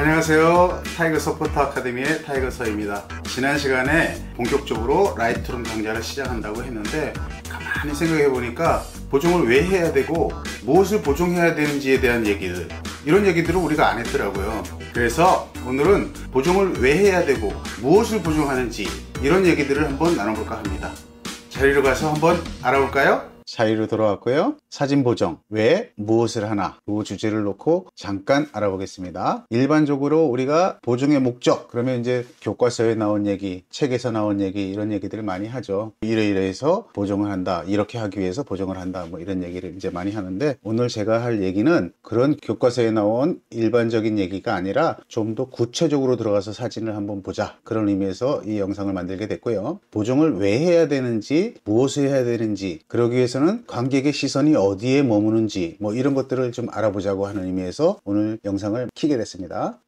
안녕하세요. 타이거 서포터 아카데미의 타이거서입니다. 지난 시간에 본격적으로 라이트룸 강좌를 시작한다고 했는데 가만히 생각해 보니까 보정을 왜 해야 되고 무엇을 보정해야 되는지에 대한 얘기들, 이런 얘기들을 우리가 안 했더라고요. 그래서 오늘은 보정을 왜 해야 되고 무엇을 보정하는지 이런 얘기들을 한번 나눠볼까 합니다. 자리로 가서 한번 알아볼까요? 자리로 돌아왔고요. 사진 보정, 왜, 무엇을 하나, 그 주제를 놓고 잠깐 알아보겠습니다. 일반적으로 우리가 보정의 목적, 그러면 이제 교과서에 나온 얘기, 책에서 나온 얘기, 이런 얘기들을 많이 하죠. 이래서 보정을 한다, 이렇게 하기 위해서 보정을 한다, 뭐 이런 얘기를 이제 많이 하는데, 오늘 제가 할 얘기는 그런 교과서에 나온 일반적인 얘기가 아니라 좀 더 구체적으로 들어가서 사진을 한번 보자, 그런 의미에서 이 영상을 만들게 됐고요. 보정을 왜 해야 되는지, 무엇을 해야 되는지, 그러기 위해서는 관객의 시선이 어디에 머무는지, 뭐 이런 것들을 좀 알아보자고 하는 의미에서 오늘 영상을 켜게 됐습니다.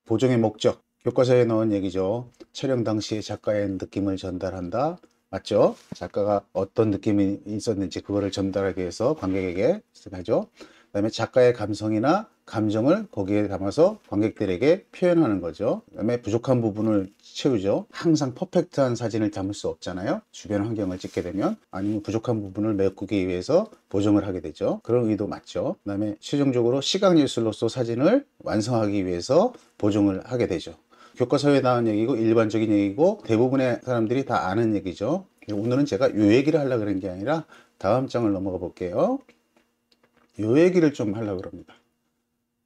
보정의 목적, 교과서에 나온 얘기죠. 촬영 당시에 작가의 느낌을 전달한다. 맞죠? 작가가 어떤 느낌이 있었는지 그거를 전달하기 위해서 관객에게 하죠. 그 다음에 작가의 감성이나 감정을 거기에 담아서 관객들에게 표현하는 거죠. 그 다음에 부족한 부분을 채우죠. 항상 퍼펙트한 사진을 담을 수 없잖아요. 주변 환경을 찍게 되면, 아니면 부족한 부분을 메꾸기 위해서 보정을 하게 되죠. 그런 의도 맞죠. 그 다음에 최종적으로 시각예술로서 사진을 완성하기 위해서 보정을 하게 되죠. 교과서에 나온 얘기고 일반적인 얘기고 대부분의 사람들이 다 아는 얘기죠. 오늘은 제가 요 얘기를 하려고 그런 게 아니라 다음 장을 넘어가 볼게요. 요 얘기를 좀 하려고 합니다.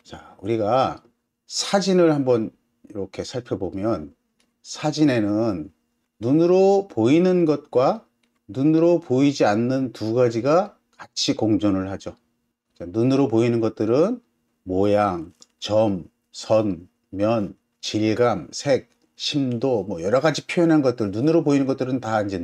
자, 우리가 사진을 한번 이렇게 살펴보면 사진에는 눈으로 보이는 것과 눈으로 보이지 않는 두 가지가 같이 공존을 하죠. 자, 눈으로 보이는 것들은 모양, 점, 선, 면, 질감, 색, 심도, 뭐 여러 가지 표현한 것들, 눈으로 보이는 것들은 다 이제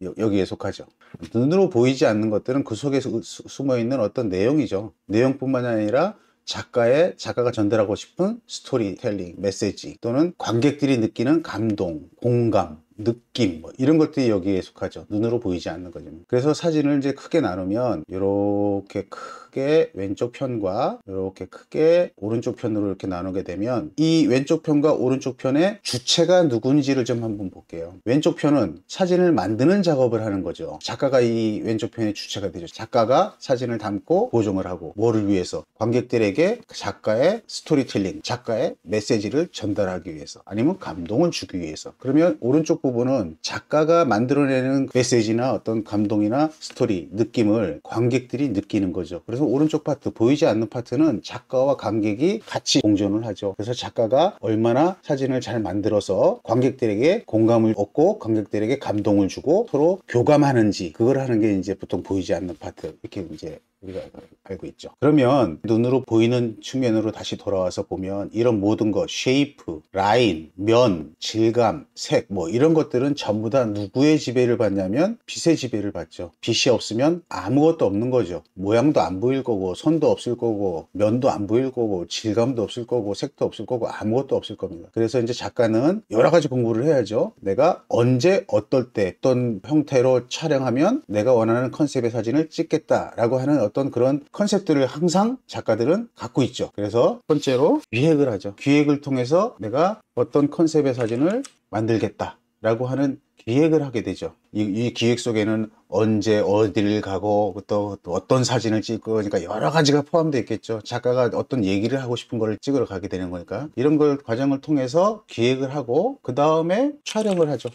여기에 속하죠. 눈으로 보이지 않는 것들은 그 속에 숨어 있는 어떤 내용이죠. 내용뿐만 아니라 작가가 전달하고 싶은 스토리텔링, 메시지, 또는 관객들이 느끼는 감동, 공감, 느낌, 뭐 이런 것들이 여기에 속하죠. 눈으로 보이지 않는 거죠. 그래서 사진을 이제 크게 나누면 이렇게 크게 왼쪽 편과 이렇게 크게 오른쪽 편으로 이렇게 나누게 되면 이 왼쪽 편과 오른쪽 편의 주체가 누군지를 좀 한번 볼게요. 왼쪽 편은 사진을 만드는 작업을 하는 거죠. 작가가 이 왼쪽 편의 주체가 되죠. 작가가 사진을 담고 보정을 하고, 뭐를 위해서? 관객들에게 작가의 스토리텔링, 작가의 메시지를 전달하기 위해서, 아니면 감동을 주기 위해서. 그러면 오른쪽 부분은 작가가 만들어내는 메시지나 어떤 감동이나 스토리, 느낌을 관객들이 느끼는 거죠. 그래서 오른쪽 파트, 보이지 않는 파트는 작가와 관객이 같이 공존을 하죠. 그래서 작가가 얼마나 사진을 잘 만들어서 관객들에게 공감을 얻고 관객들에게 감동을 주고 서로 교감하는지, 그걸 하는 게 이제 보통 보이지 않는 파트, 이렇게 이제 우리가 알고 있죠. 그러면 눈으로 보이는 측면으로 다시 돌아와서 보면 이런 모든 것, 쉐이프, 라인, 면, 질감, 색, 뭐 이런 것들은 전부 다 누구의 지배를 받냐면 빛의 지배를 받죠. 빛이 없으면 아무것도 없는 거죠. 모양도 안 보일 거고, 선도 없을 거고, 면도 안 보일 거고, 질감도 없을 거고, 색도 없을 거고, 아무것도 없을 겁니다. 그래서 이제 작가는 여러 가지 공부를 해야죠. 내가 언제 어떨 때 어떤 형태로 촬영하면 내가 원하는 컨셉의 사진을 찍겠다라고 하는 어떤 그런 컨셉들을 항상 작가들은 갖고 있죠. 그래서 첫 번째로 기획을 하죠. 기획을 통해서 내가 어떤 컨셉의 사진을 만들겠다 라고 하는 기획을 하게 되죠. 이 기획 속에는 언제 어디를 가고 또 어떤 사진을 찍을 거니까 여러 가지가 포함되어 있겠죠. 작가가 어떤 얘기를 하고 싶은 거를 찍으러 가게 되는 거니까 이런 걸 과정을 통해서 기획을 하고 그 다음에 촬영을 하죠.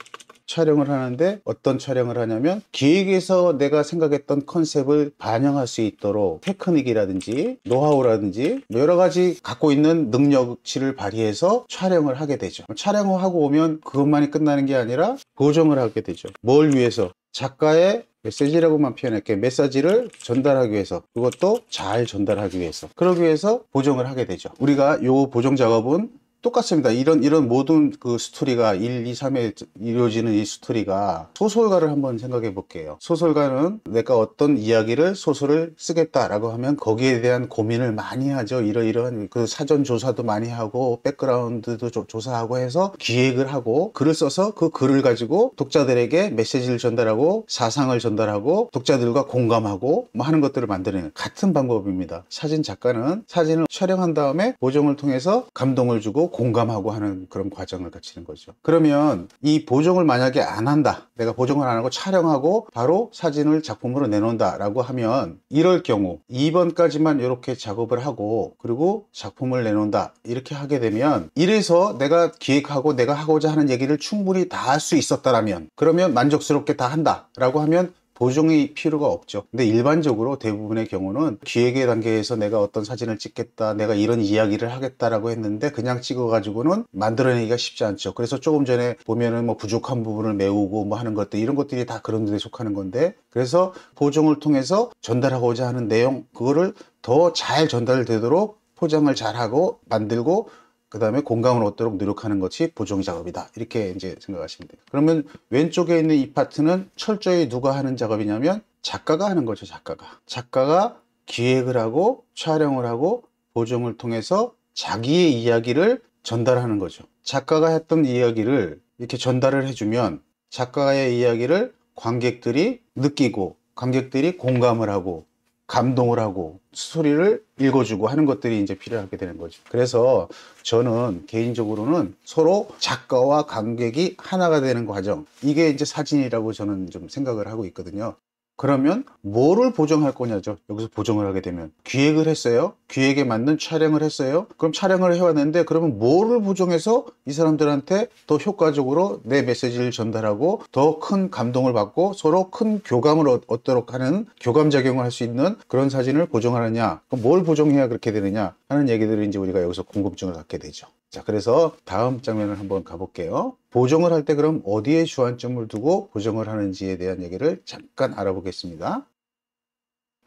촬영을 하는데 어떤 촬영을 하냐면 기획에서 내가 생각했던 컨셉을 반영할 수 있도록 테크닉이라든지 노하우라든지 여러 가지 갖고 있는 능력치를 발휘해서 촬영을 하게 되죠. 촬영을 하고 오면 그것만이 끝나는 게 아니라 보정을 하게 되죠. 뭘 위해서? 작가의 메시지라고만 표현할게. 메시지를 전달하기 위해서, 그것도 잘 전달하기 위해서, 그러기 위해서 보정을 하게 되죠. 우리가 요 보정 작업은 똑같습니다. 이런 모든 그 스토리가 1, 2, 3에 이루어지는 이 스토리가 소설가를 한번 생각해 볼게요. 소설가는 내가 어떤 이야기를 소설을 쓰겠다라고 하면 거기에 대한 고민을 많이 하죠. 이러이러한 그 사전 조사도 많이 하고 백그라운드도 조사하고 해서 기획을 하고 글을 써서 그 글을 가지고 독자들에게 메시지를 전달하고 사상을 전달하고 독자들과 공감하고 뭐 하는 것들을 만드는 같은 방법입니다. 사진 작가는 사진을 촬영한 다음에 보정을 통해서 감동을 주고 공감하고 하는 그런 과정을 거치는 거죠. 그러면 이 보정을 만약에 안 한다, 내가 보정을 안 하고 촬영하고 바로 사진을 작품으로 내놓는다 라고 하면, 이럴 경우 2번까지만 이렇게 작업을 하고 그리고 작품을 내놓는다 이렇게 하게 되면, 이래서 내가 기획하고 내가 하고자 하는 얘기를 충분히 다 할 수 있었다라면, 그러면 만족스럽게 다 한다 라고 하면 보정이 필요가 없죠. 근데 일반적으로 대부분의 경우는 기획의 단계에서 내가 어떤 사진을 찍겠다, 내가 이런 이야기를 하겠다라고 했는데 그냥 찍어가지고는 만들어내기가 쉽지 않죠. 그래서 조금 전에 보면은 뭐 부족한 부분을 메우고 뭐 하는 것들, 이런 것들이 다 그런 데 속하는 건데, 그래서 보정을 통해서 전달하고자 하는 내용, 그거를 더 잘 전달되도록 포장을 잘하고 만들고 그 다음에 공감을 얻도록 노력하는 것이 보정 작업이다, 이렇게 이제 생각하시면 돼요. 그러면 왼쪽에 있는 이 파트는 철저히 누가 하는 작업이냐면 작가가 하는 거죠. 작가가 기획을 하고 촬영을 하고 보정을 통해서 자기의 이야기를 전달하는 거죠. 작가가 했던 이야기를 이렇게 전달을 해주면 작가의 이야기를 관객들이 느끼고 관객들이 공감을 하고 감동을 하고 스토리를 읽어주고 하는 것들이 이제 필요하게 되는 거죠. 그래서 저는 개인적으로는 서로 작가와 관객이 하나가 되는 과정, 이게 이제 사진이라고 저는 좀 생각을 하고 있거든요. 그러면 뭐를 보정할 거냐죠. 여기서 보정을 하게 되면 기획을 했어요. 기획에 맞는 촬영을 했어요. 그럼 촬영을 해왔는데, 그러면 뭐를 보정해서 이 사람들한테 더 효과적으로 내 메시지를 전달하고 더 큰 감동을 받고 서로 큰 교감을 얻도록 하는, 교감작용을 할 수 있는 그런 사진을 보정하느냐, 그럼 뭘 보정해야 그렇게 되느냐 하는 얘기들을 이제 우리가 여기서 궁금증을 갖게 되죠. 자, 그래서 다음 장면을 한번 가볼게요. 보정을 할 때 그럼 어디에 주안점을 두고 보정을 하는지에 대한 얘기를 잠깐 알아보겠습니다.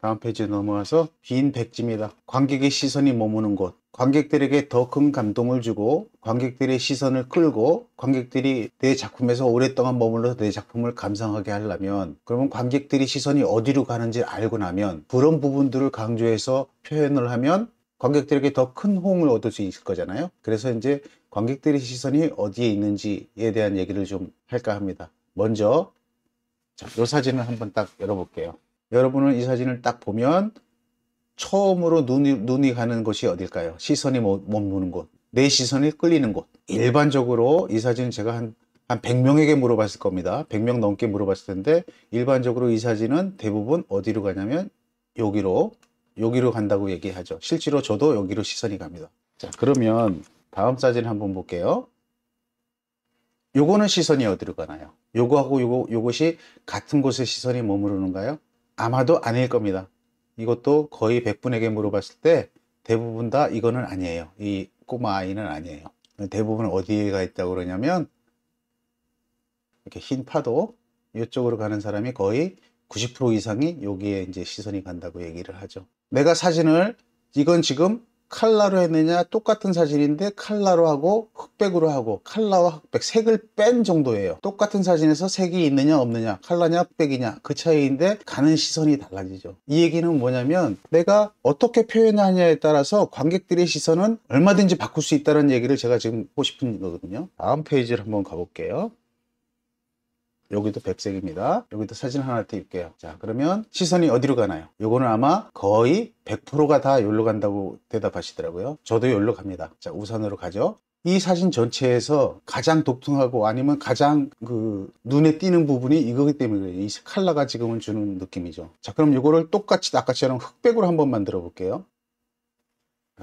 다음 페이지 넘어와서 빈 백지입니다. 관객의 시선이 머무는 곳, 관객들에게 더 큰 감동을 주고 관객들의 시선을 끌고 관객들이 내 작품에서 오랫동안 머물러서 내 작품을 감상하게 하려면, 그러면 관객들이 시선이 어디로 가는지 알고 나면 그런 부분들을 강조해서 표현을 하면 관객들에게 더 큰 호응을 얻을 수 있을 거잖아요. 그래서 이제 관객들의 시선이 어디에 있는지에 대한 얘기를 좀 할까 합니다. 먼저 이 사진을 한번 딱 열어볼게요. 여러분은 이 사진을 딱 보면 처음으로 눈이 가는 곳이 어딜까요? 시선이 머무는 곳, 내 시선이 끌리는 곳. 일반적으로 이 사진은 제가 한 100명에게 물어봤을 겁니다. 100명 넘게 물어봤을 텐데, 일반적으로 이 사진은 대부분 어디로 가냐면 여기로 간다고 얘기하죠. 실제로 저도 여기로 시선이 갑니다. 자, 그러면 다음 사진 한번 볼게요. 요거는 시선이 어디로 가나요? 요거하고 요것이 같은 곳에 시선이 머무르는가요? 아마도 아닐 겁니다. 이것도 거의 100분에게 물어봤을 때 대부분 다 이거는 아니에요. 이 꼬마 아이는 아니에요. 대부분 어디에 가 있다고 그러냐면, 이렇게 흰 파도 이쪽으로 가는 사람이 거의 90% 이상이 여기에 이제 시선이 간다고 얘기를 하죠. 내가 사진을, 이건 지금 칼라로 했느냐, 똑같은 사진인데 칼라로 하고 흑백으로 하고, 칼라와 흑백, 색을 뺀 정도예요. 똑같은 사진에서 색이 있느냐 없느냐, 칼라냐 흑백이냐, 그 차이인데 가는 시선이 달라지죠. 이 얘기는 뭐냐면 내가 어떻게 표현하냐에 따라서 관객들의 시선은 얼마든지 바꿀 수 있다는 얘기를 제가 지금 하고 싶은 거거든요. 다음 페이지를 한번 가볼게요. 여기도 백색입니다. 여기도 사진 하나 띄울게요. 자, 그러면 시선이 어디로 가나요? 요거는 아마 거의 100%가 다 여기로 간다고 대답하시더라고요. 저도 여기로 갑니다. 자, 우선으로 가죠. 이 사진 전체에서 가장 독특하고 아니면 가장 눈에 띄는 부분이 이거기 때문에 이 컬러가 지금은 주는 느낌이죠. 자, 그럼 이거를 똑같이 아까처럼 흑백으로 한번 만들어 볼게요.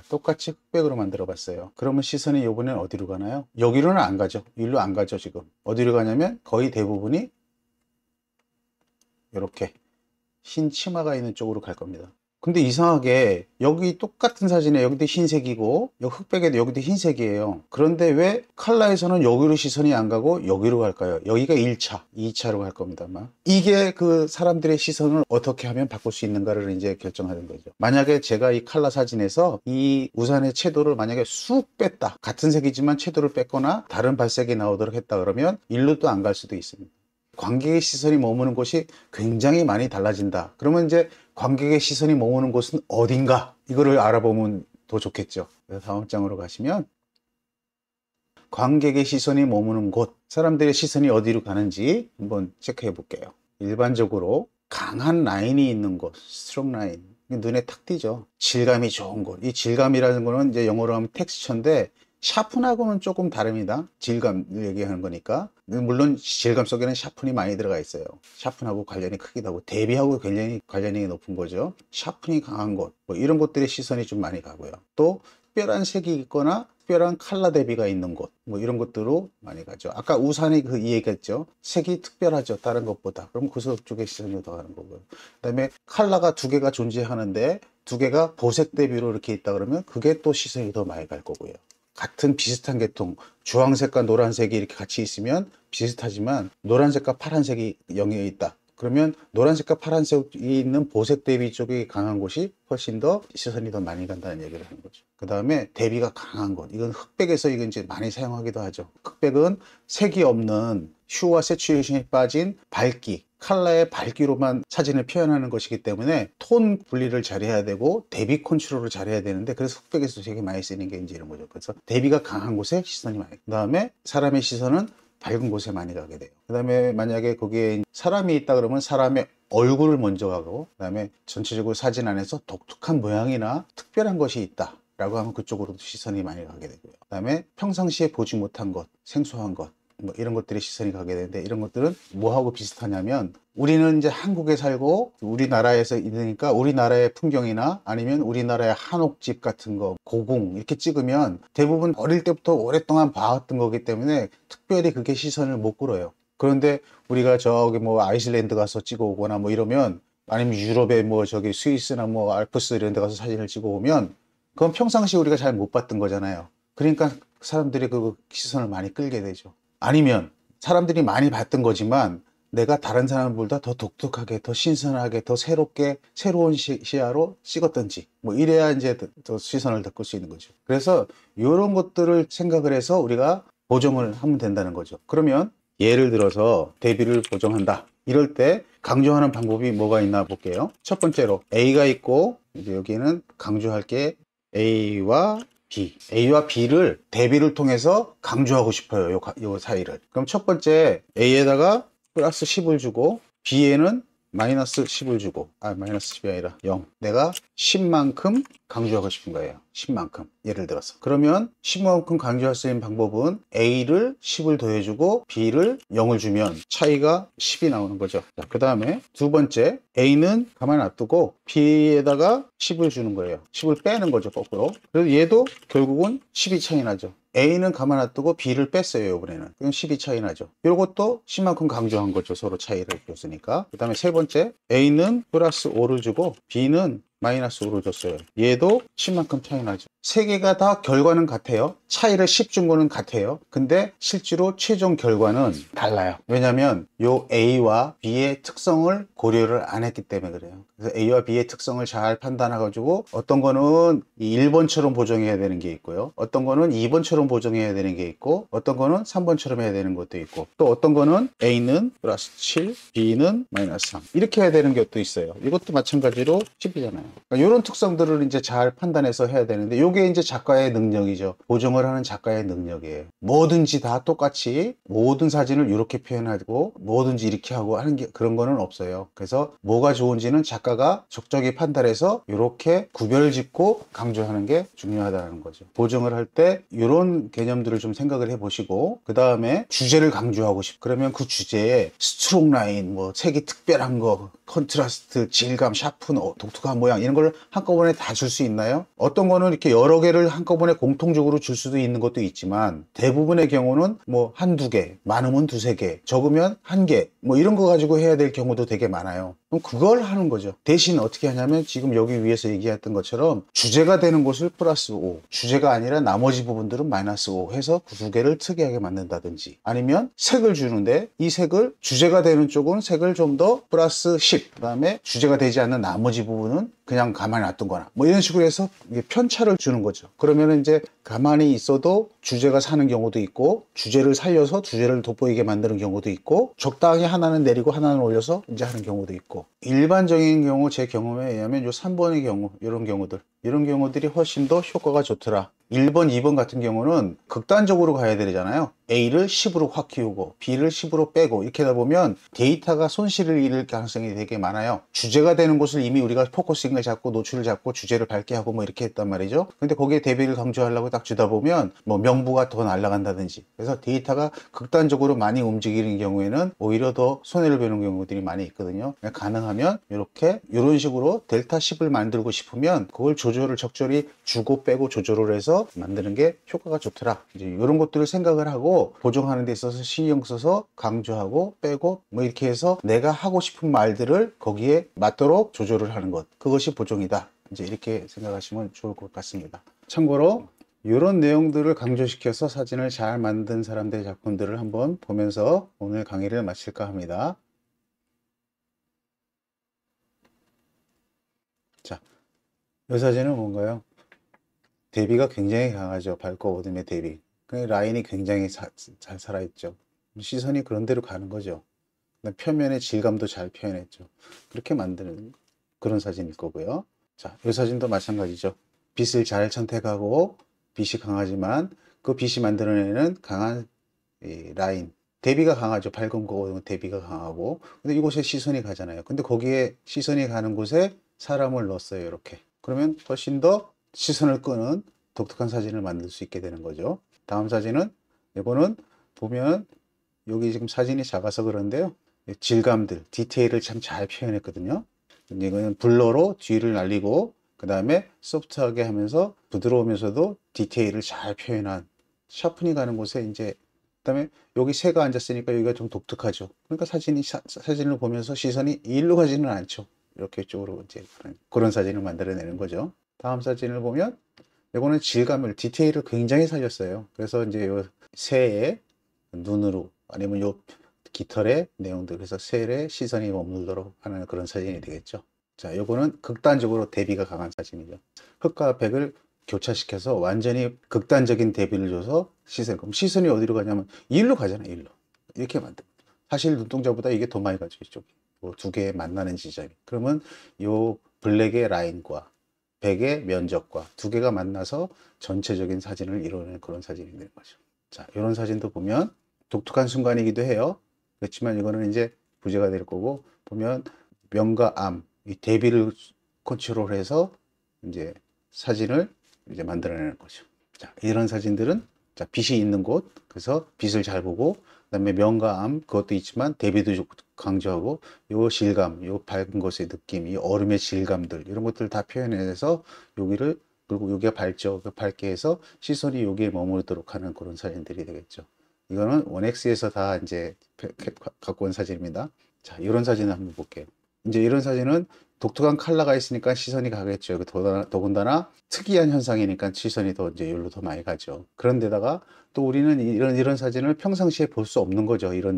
똑같이 흑백으로 만들어 봤어요. 그러면 시선이 이번엔 어디로 가나요? 여기로는 안 가죠. 일로 안 가죠. 지금 어디로 가냐면 거의 대부분이 이렇게 흰 치마가 있는 쪽으로 갈 겁니다. 근데 이상하게 여기 똑같은 사진에 여기도 흰색이고 여기 흑백에도 여기도 흰색이에요. 그런데 왜 칼라에서는 여기로 시선이 안 가고 여기로 갈까요? 여기가 1차, 2차로 갈 겁니다 아마. 이게 그 사람들의 시선을 어떻게 하면 바꿀 수 있는가를 이제 결정하는 거죠. 만약에 제가 이 칼라 사진에서 이 우산의 채도를 만약에 쑥 뺐다, 같은 색이지만 채도를 뺐거나 다른 발색이 나오도록 했다 그러면 일로 또 안 갈 수도 있습니다. 관객의 시선이 머무는 곳이 굉장히 많이 달라진다. 그러면 이제 관객의 시선이 머무는 곳은 어딘가, 이거를 알아보면 더 좋겠죠. 그래서 다음 장으로 가시면 관객의 시선이 머무는 곳, 사람들의 시선이 어디로 가는지 한번 체크해 볼게요. 일반적으로 강한 라인이 있는 곳, 스트롱 라인, 눈에 탁 띄죠. 질감이 좋은 곳. 이 질감이라는 거는 이제 영어로 하면 텍스처인데 샤픈하고는 조금 다릅니다. 질감을 얘기하는 거니까. 물론 질감 속에는 샤픈이 많이 들어가 있어요. 샤픈하고 관련이 크기도 하고 대비하고 굉장히 관련이 높은 거죠. 샤픈이 강한 곳, 뭐 이런 곳들의 시선이 좀 많이 가고요. 또 특별한 색이 있거나 특별한 컬러 대비가 있는 곳, 뭐 이런 것들로 많이 가죠. 아까 우산이 그 얘기했죠. 색이 특별하죠, 다른 것보다. 그럼 그쪽에 시선이 더 가는 거고요. 그다음에 컬러가 두 개가 존재하는데 두 개가 보색 대비로 이렇게 있다 그러면 그게 또 시선이 더 많이 갈 거고요. 같은 비슷한 계통, 주황색과 노란색이 이렇게 같이 있으면 비슷하지만 노란색과 파란색이 영역에 있다. 그러면 노란색과 파란색이 있는 보색 대비 쪽이 강한 곳이 훨씬 더 시선이 더 많이 간다는 얘기를 하는 거죠. 그 다음에 대비가 강한 곳, 이건 흑백에서 이건 이제 많이 사용하기도 하죠. 흑백은 색이 없는 휴와 세츄레이션이 빠진 밝기, 컬러의 밝기로만 사진을 표현하는 것이기 때문에 톤 분리를 잘해야 되고 대비 컨트롤을 잘해야 되는데, 그래서 흑백에서 되게 많이 쓰이는 게 이제 이런 거죠. 그래서 대비가 강한 곳에 시선이 많이, 그 다음에 사람의 시선은 밝은 곳에 많이 가게 돼요. 그 다음에 만약에 거기에 사람이 있다 그러면 사람의 얼굴을 먼저 가고, 그 다음에 전체적으로 사진 안에서 독특한 모양이나 특별한 것이 있다 라고 하면 그쪽으로도 시선이 많이 가게 되고요. 그 다음에 평상시에 보지 못한 것, 생소한 것, 뭐 이런 것들이 시선이 가게 되는데, 이런 것들은 뭐하고 비슷하냐면, 우리는 이제 한국에 살고 우리나라에서 있으니까 우리나라의 풍경이나 아니면 우리나라의 한옥집 같은 거, 고궁 이렇게 찍으면 대부분 어릴 때부터 오랫동안 봐왔던 거기 때문에 특별히 그게 시선을 못 끌어요. 그런데 우리가 저기 뭐 아이슬란드 가서 찍어 오거나 뭐 이러면, 아니면 유럽의 뭐 저기 스위스나 뭐 알프스 이런 데 가서 사진을 찍어 오면 그건 평상시 우리가 잘 못 봤던 거잖아요. 그러니까 사람들이 그 시선을 많이 끌게 되죠. 아니면 사람들이 많이 봤던 거지만 내가 다른 사람들보다 더 독특하게, 더 신선하게, 더 새롭게, 새로운 시야로 찍었던지, 뭐 이래야 이제 더 시선을 더 끌 수 있는 거죠. 그래서 이런 것들을 생각을 해서 우리가 보정을 하면 된다는 거죠. 그러면 예를 들어서 대비를 보정한다, 이럴 때 강조하는 방법이 뭐가 있나 볼게요. 첫 번째로 A가 있고, 이제 여기는 강조할 게 A와 B, A와 B를 대비를 통해서 강조하고 싶어요. 요 사이를. 그럼 첫 번째 A에다가 플러스 10을 주고 B에는 마이너스 10을 주고, 마이너스 10이 아니라 0. 내가 10만큼 강조하고 싶은 거예요. 10만큼. 예를 들어서. 그러면 10만큼 강조할 수 있는 방법은 A를 10을 더해주고 B를 0을 주면 차이가 10이 나오는 거죠. 그 다음에 두 번째, A는 가만히 놔두고 B에다가 10을 주는 거예요. 10을 빼는 거죠, 거꾸로. 그래서 얘도 결국은 10이 차이 나죠. A는 가만 놔두고 B를 뺐어요, 이번에는. 그럼 10이 차이 나죠. 이것도 10만큼 강조한 거죠, 서로 차이를 줬으니까. 그 다음에 세 번째, A는 플러스 5를 주고 B는 마이너스 5를 줬어요. 얘도 10만큼 차이 나죠. 세 개가 다 결과는 같아요. 차이를 10 준 거는 같아요. 근데 실제로 최종 결과는 달라요. 왜냐면 요 A와 B의 특성을 고려를 안 했기 때문에 그래요. 그래서 A와 B의 특성을 잘 판단해가지고 어떤 거는 1번처럼 보정해야 되는 게 있고요. 어떤 거는 2번처럼 보정해야 되는 게 있고, 어떤 거는 3번처럼 해야 되는 것도 있고, 또 어떤 거는 A는 플러스 7, B는 마이너스 3 이렇게 해야 되는 것도 있어요. 이것도 마찬가지로 10이잖아요. 그러니까 이런 특성들을 이제 잘 판단해서 해야 되는데, 요게 이제 작가의 능력이죠. 보정을 하는 작가의 능력이에요. 뭐든지 다 똑같이 모든 사진을 이렇게 표현하고 뭐든지 이렇게 하고 하는 게, 그런 거는 없어요. 그래서 뭐가 좋은지는 작가가 적절히 판단해서 이렇게 구별짓고 강조하는 게 중요하다는 거죠. 보정을 할 때 이런 개념들을 좀 생각을 해 보시고, 그 다음에 주제를 강조하고 싶, 그러면 그 주제에 스트롱 라인, 뭐 색이 특별한 거, 컨트라스트, 질감, 샤픈, 독특한 모양, 이런 걸 한꺼번에 다 줄 수 있나요? 어떤 거는 이렇게 여러 개를 한꺼번에 공통적으로 줄 수도 있는 것도 있지만, 대부분의 경우는 뭐 한두 개, 많으면 두세 개, 적으면 한 개, 뭐 이런 거 가지고 해야 될 경우도 되게 많아요. 그럼 그걸 하는 거죠. 대신 어떻게 하냐면 지금 여기 위에서 얘기했던 것처럼 주제가 되는 곳을 플러스 5, 주제가 아니라 나머지 부분들은 마이너스 5 해서 그 두 개를 특이하게 만든다든지, 아니면 색을 주는데 이 색을 주제가 되는 쪽은 색을 좀 더 플러스 10, 그 다음에 주제가 되지 않는 나머지 부분은 그냥 가만히 놔둔 거나 뭐 이런 식으로 해서 편차를 주는 거죠. 그러면 이제 가만히 있어도 주제가 사는 경우도 있고, 주제를 살려서 주제를 돋보이게 만드는 경우도 있고, 적당히 하나는 내리고 하나는 올려서 이제 하는 경우도 있고, 일반적인 경우 제 경험에 의하면 요 3번의 경우, 이런 경우들이 훨씬 더 효과가 좋더라. 1번, 2번 같은 경우는 극단적으로 가야 되잖아요. A를 10으로 확 키우고 B를 10으로 빼고 이렇게 하다 보면 데이터가 손실을 잃을 가능성이 되게 많아요. 주제가 되는 곳을 이미 우리가 포커싱을 잡고 노출을 잡고 주제를 밝게 하고 뭐 이렇게 했단 말이죠. 근데 거기에 대비를 강조하려고 딱 주다 보면 뭐 명부가 더 날아간다든지, 그래서 데이터가 극단적으로 많이 움직이는 경우에는 오히려 더 손해를 보는 경우들이 많이 있거든요. 가능하면 이런 식으로 델타 10을 만들고 싶으면 그걸 조절을 적절히 주고 빼고 조절을 해서 만드는 게 효과가 좋더라. 이제 이런 것들을 생각을 하고 보정하는 데 있어서 신경 써서 강조하고 빼고 뭐 이렇게 해서 내가 하고 싶은 말들을 거기에 맞도록 조절을 하는 것, 그것이 보정이다. 이제 이렇게 생각하시면 좋을 것 같습니다. 참고로 이런 내용들을 강조시켜서 사진을 잘 만든 사람들의 작품들을 한번 보면서 오늘 강의를 마칠까 합니다. 자, 이 사진은 뭔가요? 대비가 굉장히 강하죠. 밝고 어둠의 대비. 라인이 굉장히 잘 살아있죠. 시선이 그런 데로 가는 거죠. 표면의 질감도 잘 표현했죠. 그렇게 만드는 그런 사진일 거고요. 자, 이 사진도 마찬가지죠. 빛을 잘 선택하고 빛이 강하지만 그 빛이 만들어내는 강한 라인, 대비가 강하죠. 밝은 거고 대비가 강하고. 근데 이곳에 시선이 가잖아요. 근데 거기에 시선이 가는 곳에 사람을 넣었어요. 이렇게. 그러면 훨씬 더 시선을 끄는 독특한 사진을 만들 수 있게 되는 거죠. 다음 사진은, 이거는 보면 여기 지금 사진이 작아서 그런데요, 질감들, 디테일을 참 잘 표현했거든요. 이거는 블러로 뒤를 날리고 그 다음에 소프트하게 하면서 부드러우면서도 디테일을 잘 표현한, 샤프니 가는 곳에 이제, 그 다음에 여기 새가 앉았으니까 여기가 좀 독특하죠. 그러니까 사진을 보면서 시선이 일로 가지는 않죠. 이렇게 쪽으로 이제 그런 사진을 만들어내는 거죠. 다음 사진을 보면 이거는 질감을, 디테일을 굉장히 살렸어요. 그래서 이제 요 새의 눈으로, 아니면 요 깃털의 내용들, 그래서 새의 시선이 머물도록 하는 그런 사진이 되겠죠. 자, 요거는 극단적으로 대비가 강한 사진이죠. 흑과 백을 교차시켜서 완전히 극단적인 대비를 줘서 그럼 시선이 어디로 가냐면 일로 가잖아요. 일로. 이렇게 만듭니다. 사실 눈동자보다 이게 더 많이 가죠. 이쪽이. 두 개의 만나는 지점이. 그러면 요 블랙의 라인과 백의 면적과 두 개가 만나서 전체적인 사진을 이루는 그런 사진이 되는 거죠. 자, 이런 사진도 보면 독특한 순간이기도 해요. 그렇지만 이거는 이제 부재가 될 거고, 보면 명과 암, 이 대비를 컨트롤해서 이제 사진을 이제 만들어내는 거죠. 자, 이런 사진들은, 자, 빛이 있는 곳, 그래서 빛을 잘 보고, 그다음에 명과 암, 그것도 있지만 대비도 강조하고, 요 질감, 요 밝은 것의 느낌, 이 얼음의 질감들, 이런 것들 다 표현해서 여기를, 그리고 여기가 밝죠. 밝게 해서 시선이 여기에 머무르도록 하는 그런 사진들이 되겠죠. 이거는 원엑스에서 다 이제 갖고 온 사진입니다. 자, 이런 사진을 한번 볼게요. 이제 이런 사진은 독특한 컬러가 있으니까 시선이 가겠죠. 더군다나 특이한 현상이니까 시선이 더 이제 여기로 더 많이 가죠. 그런데다가 또 우리는 이런 사진을 평상시에 볼 수 없는 거죠. 이런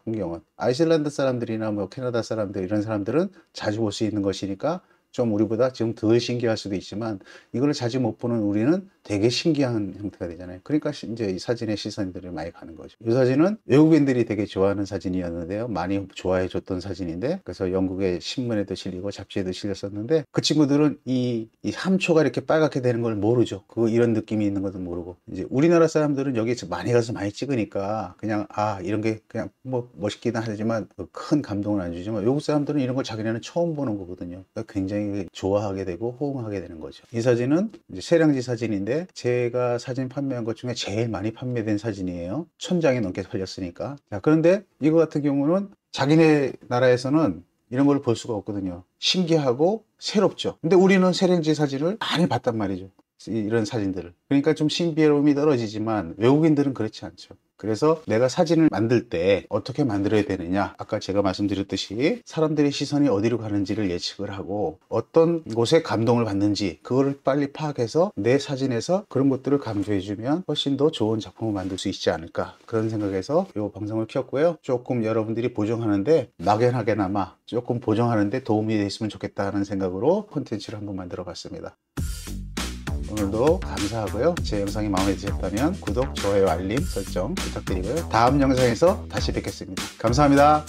풍경은. 아이슬란드 사람들이나 뭐 캐나다 사람들, 이런 사람들은 자주 볼 수 있는 것이니까 좀 우리보다 지금 덜 신기할 수도 있지만, 이걸 자주 못 보는 우리는 되게 신기한 형태가 되잖아요. 그러니까 이제 이 사진의 시선들이 많이 가는 거죠. 이 사진은 외국인들이 되게 좋아하는 사진이었는데요. 많이 좋아해 줬던 사진인데, 그래서 영국의 신문에도 실리고 잡지에도 실렸었는데, 그 친구들은 이 함초가 이렇게 빨갛게 되는 걸 모르죠. 이런 느낌이 있는 것도 모르고, 이제 우리나라 사람들은 여기 많이 가서 많이 찍으니까 그냥 이런 게 그냥 뭐 멋있기는 하지만 큰 감동은 안 주지만, 외국 사람들은 이런 걸 자기네는 처음 보는 거거든요. 그러니까 굉장히 좋아하게 되고 호응하게 되는 거죠. 이 사진은 이제 세량지 사진인데, 제가 사진 판매한 것 중에 제일 많이 판매된 사진이에요. 1000장이 넘게 팔렸으니까. 자, 그런데 이거 같은 경우는 자기네 나라에서는 이런 걸 볼 수가 없거든요. 신기하고 새롭죠. 근데 우리는 세량지 사진을 많이 봤단 말이죠. 이런 사진들을. 그러니까 좀 신비로움이 떨어지지만 외국인들은 그렇지 않죠. 그래서 내가 사진을 만들 때 어떻게 만들어야 되느냐, 아까 제가 말씀드렸듯이 사람들의 시선이 어디로 가는지를 예측을 하고 어떤 곳에 감동을 받는지 그거를 빨리 파악해서 내 사진에서 그런 것들을 강조해주면 훨씬 더 좋은 작품을 만들 수 있지 않을까, 그런 생각에서 이 방송을 켰고요. 조금 여러분들이 보정하는데 막연하게나마 조금 보정하는데 도움이 됐으면 좋겠다는 생각으로 콘텐츠를 한번 만들어 봤습니다. 오늘도 감사하고요. 제 영상이 마음에 드셨다면 구독, 좋아요, 알림 설정 부탁드리고요. 다음 영상에서 다시 뵙겠습니다. 감사합니다.